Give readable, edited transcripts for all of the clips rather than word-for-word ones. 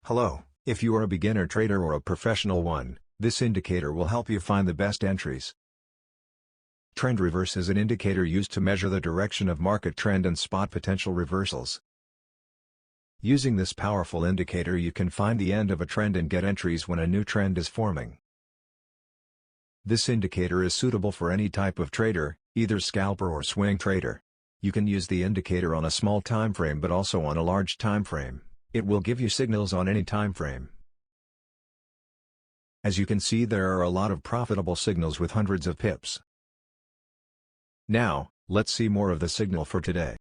Hello, if you are a beginner trader or a professional one, this indicator will help you find the best entries. Trend reverse is an indicator used to measure the direction of market trend and spot potential reversals. Using this powerful indicator you can find the end of a trend and get entries when a new trend is forming. This indicator is suitable for any type of trader, either scalper or swing trader. You can use the indicator on a small time frame but also on a large time frame. It will give you signals on any time frame. As you can see, there are a lot of profitable signals with hundreds of pips. Now, let's see more of the signal for today.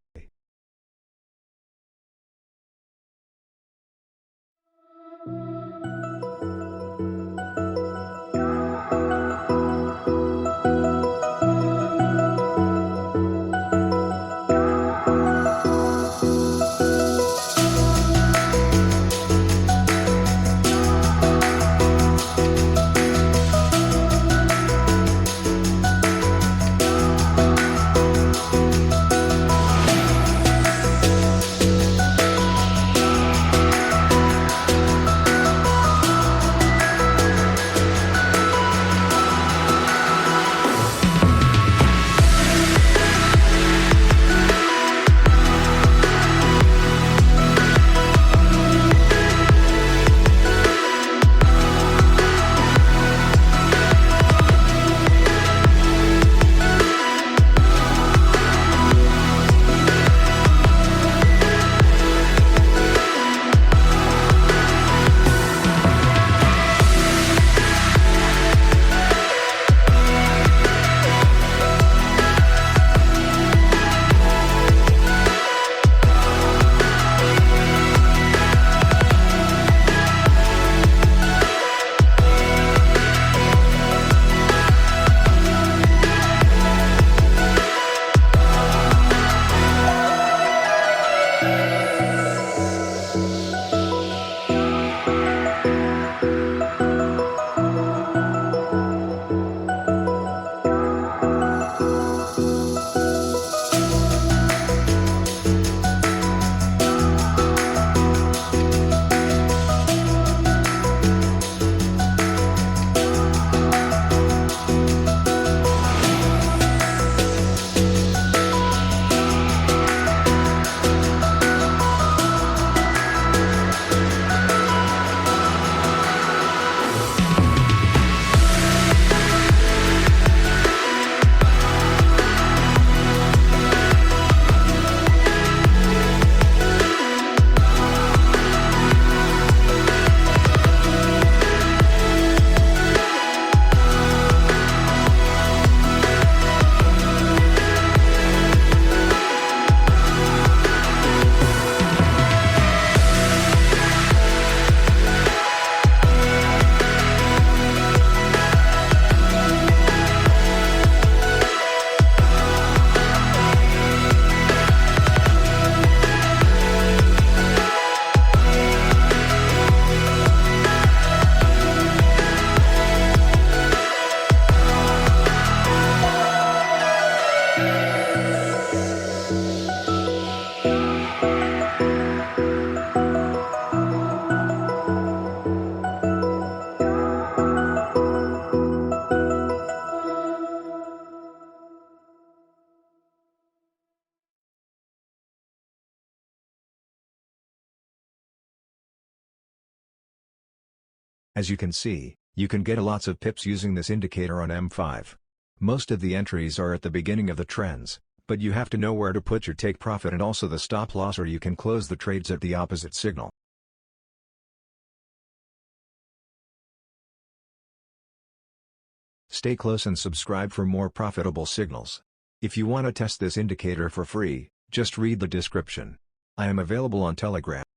As you can see, you can get lots of pips using this indicator on M5. Most of the entries are at the beginning of the trends, but you have to know where to put your take profit and also the stop loss, or you can close the trades at the opposite signal. Stay close and subscribe for more profitable signals. If you want to test this indicator for free, just read the description. I am available on Telegram.